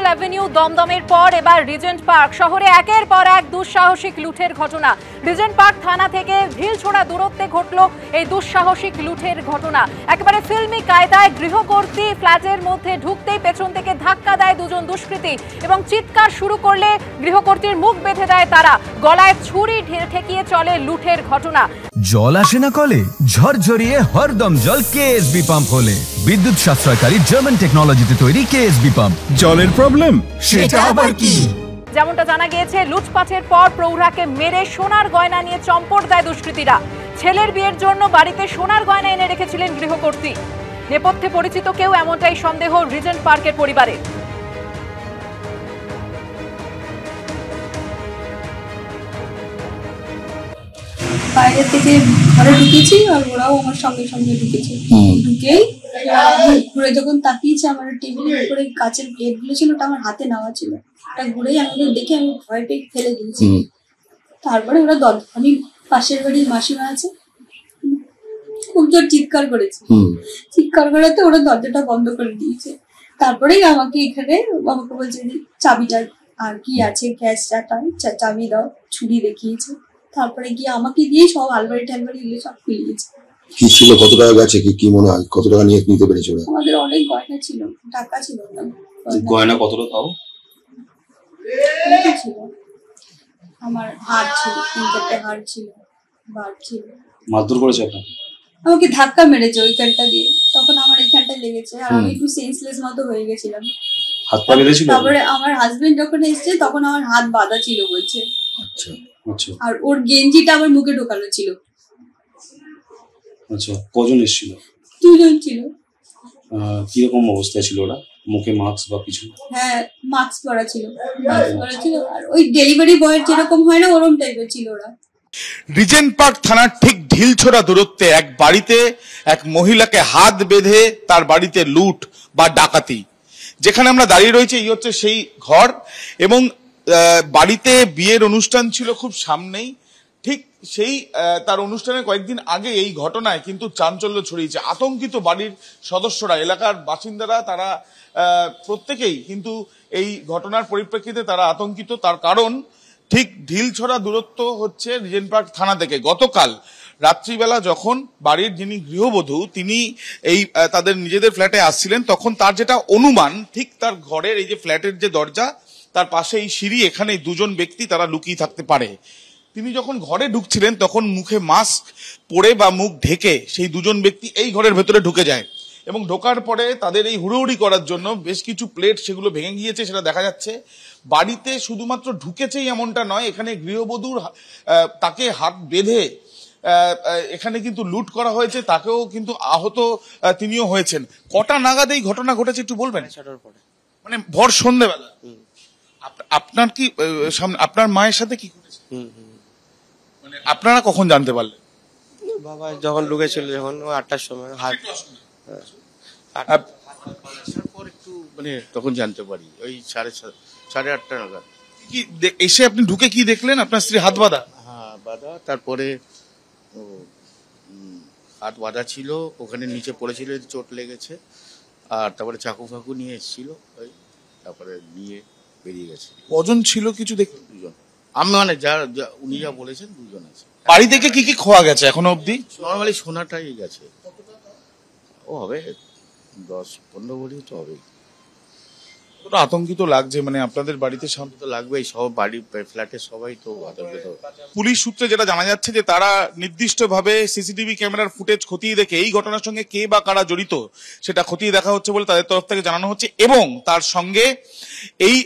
Avenue দমদমের পর এবার Regent park শহরে একের পর এক দুঃসাহসিক লুঠের ঘটনা। রিজেন্ট পার্ক থানা থেকে ঢিলছোড়া দূরত্বে ঘটল এই দুঃসাহসিক লুঠের ঘটনা। একেবারে ফিল্মি কায়দায় গৃহকর্ত্রী ফ্ল্যাটের মধ্যে ঢুকতেই পেছন থেকে ধাক্কা দেয় দুজন দুষ্কৃতী এবং চিৎকার শুরু করলে গৃহকর্ত্রীর মুখ বেঁধে দেয় তারা। গলায় ছুরি ঠেকিয়ে চলে লুঠের ঘটনা। জল আসে না কলে, ঝরঝরিয়ে হরদম জল কেএসবি পাম্প হলে। বিদ্যুৎ সাশ্রয়কারী জার্মান টেকনোলজিতে তৈরি কেএসবি পাম্প। জলের প্রবলেম সেটা আবার কি? যেমনটা জানা গিয়েছে, লুটপাটের পর প্রৌঢ়াকে মেরে সোনার গয়না নিয়ে চম্পট দেয় দুষ্কৃতীরা। ছেলের বিয়ের জন্য বাড়িতে সোনার গয়না এনে রেখেছিলেন গৃহকর্ত্রী। নেপথ্যে পরিচিত কেউ, এমনটাই সন্দেহ রিজেন্ট পার্কের পরিবারে। বাইরে থেকে ঘরে ঢুকেছি আর ওরাও আমার সঙ্গে সঙ্গে ঢুকেছে। ঢুকেই ঘুরে যখন তাকিয়েছে, আমার টেবিলের উপরে কাচের প্লেট গুলো ছিল, ওটা আমার হাতে নেওয়া ছিল। ওটা ঘুরেই আমাদের দেখে আমি ভয় পেয়ে ফেলে দিয়েছি। তারপরে ওরা আমি পাশের বাড়ির মাসিমা আছে, খুব জোর চিৎকার করেছে। চিৎকার করাতে ওরা দরজাটা বন্ধ করে দিয়েছে। তারপরেই আমাকে বলছে চাবিটা আর কি আছে, গ্যাস চাবি দাও, ছুরি দেখিয়েছে। তারপরে গিয়ে আমাকে দিয়ে সব আলমারি টালমারি এগুলো সব খুলিয়েছে। কি ছিল, কত টাকা গেছে, কি মনে হয় কত টাকা নিয়ে নিতে পেরেছিল? আমাদের অনেক গয়না ছিল, টাকা ছিল না। গয়না কতটা তাও ছিল, আমার হার ছিল, 3-4টা হার ছিল, বার ছিল। মারধর করেছে আপনাকে? আমাকে ধাক্কা মেরেছে ওইখানটা দিয়ে, তখন আমার এইখানটা লেগেছে আর আমি একটু সেন্সলেস মতো হয়ে গেছিলাম। হাত পা বেঁধেছিল? তারপরে আমার হাজবেন্ড যখন এসেছে তখন আমার হাত বাঁধা ছিল বলছে। আচ্ছা আচ্ছা। আর ওর গেঞ্জিটা আমার মুখে ঢোকানো ছিল। আচ্ছা, কজন এসেছিল? 2 জন ছিল। কিরকম অবস্থায় ছিল ওরা? মুখে মাস্ক বা কিছু? হ্যাঁ, মাস্ক পরা ছিল, আর ওই ডেলিভারি বয়ের যেরকম হয় না ওরকম টাইপের ছিল ওরা। রিজেন্ট পার্ক থানার ঠিক ঢিলছোড়া দূরত্বে এক বাড়িতে এক মহিলাকে হাত বেঁধে তার বাড়িতে লুট বা ডাকাতি। যেখানে আমরা দাঁড়িয়ে রয়েছি এই হচ্ছে সেই ঘর, এবং বাড়িতে বিয়ের অনুষ্ঠান ছিল খুব সামনেই। ঠিক সেই তার অনুষ্ঠানের কয়েকদিন আগে এই ঘটনায় কিন্তু চাঞ্চল্য ছড়িয়েছে। আতঙ্কিত বাড়ির সদস্যরা, এলাকার বাসিন্দারা, তারা প্রত্যেকেই কিন্তু এই ঘটনার পরিপ্রেক্ষিতে তারা আতঙ্কিত। তার কারণ ঠিক ঢিলছোড়া দূরত্ব হচ্ছে রিজেন্ট পার্ক থানা থেকে। গতকাল রাত্রিবেলা যখন বাড়ির যিনি গৃহবধূ তিনি এই তাদের নিজেদের ফ্ল্যাটে আসছিলেন, তখন তার যেটা অনুমান, ঠিক তার ঘরের এই যে ফ্ল্যাটের যে দরজা তার পাশে এই সিঁড়ি, এখানে 2 জন ব্যক্তি তারা লুকিয়ে থাকতে পারে। তিনি যখন ঘরে ঢুকছিলেন তখন মুখে মাস্ক পরে বা মুখ ঢেকে সেই 2 জন ব্যক্তি এই ঘরের ভেতরে ঢুকে যায়, এবং ঢোকার পরে তাদের এই হুড়োহুড়ি করার জন্য বেশ কিছু প্লেট সেগুলো ভেঙে গিয়েছে, সেটা দেখা যাচ্ছে। বাড়িতে শুধুমাত্র ঢুকেছেই এমনটা নয়, এখানে গৃহবধূর তাকে হাত বেঁধে এখানে কিন্তু লুট করা হয়েছে, তাকেও কিন্তু আহত তিনিও হয়েছেন। কটা নাগাদ এই ঘটনা ঘটেছে একটু বলবেন? 7টার পরে, মানে ভর সন্ধ্যেবেলা। আপনার কি আপনার মায়ের সাথে কি করেছে? মানে আপনারা কখন জানতে পারলেন? বাবা যখন ঢুকেছিল, যখন 8টার সময় একটু মানে তখন জানতে পারি ওই 8:30 নাগাদ। কি এসে আপনি ঢুকে কি দেখলেন? আপনার স্ত্রী হাত বাঁধা? হ্যাঁ, বাঁধা। তারপরে হাত বাঁধা ছিল, ওখানে নিচে পড়েছিল, চোট লেগেছে। আর তারপরে চাকু ফাকু নিয়ে এসেছিল, ওই তারপরে নিয়ে বেরিয়ে গেছে। কজন ছিল কিছু দেখলেন? 2 জন। আমি মানে উনি যা বলেছেন 2 জন আছে। বাড়ি থেকে কি কি খোয়া গেছে এখনো অব্দি? নর্মালি সোনাটাই গেছে, ও হবে 10-15 ভরি তো হবেই। আতঙ্কিত লাগছে, মানে আপনাদের বাড়িতে সামনে তো লাগবেই, সব বাড়ি ফ্ল্যাটের সবাই তো আতঙ্কিত। পুলিশ সূত্রে যেটা জানা যাচ্ছে যে তারা নির্দিষ্টভাবে সিসিটিভি ক্যামেরার ফুটেজ খতিয়ে দেখে এই ঘটনার সঙ্গে কে বা কারা জড়িত সেটা খতিয়ে দেখা হচ্ছে বলে তাদের তরফ থেকে জানানো হচ্ছে, এবং তার সঙ্গে এই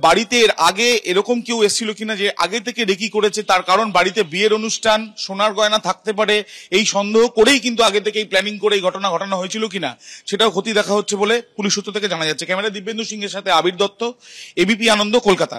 বাড়িতে এর আগে এরকম কেউ এসেছিল কিনা যে আগে থেকে রেকি করেছে, তার কারণ বাড়িতে বিয়ের অনুষ্ঠান, সোনার গয়না থাকতে পারে, এই সন্দেহ করেই কিন্তু আগে থেকে প্ল্যানিং করে এই ঘটনা ঘটানো হয়েছিল কিনা সেটাও খতিয়ে দেখা হচ্ছে বলে পুলিশ সূত্র থেকে জানা যাচ্ছে। ক্যামেরা দিব্যেন্দু সিংহের সাথে আবির দত্ত, এবিপি আনন্দ, কলকাতা।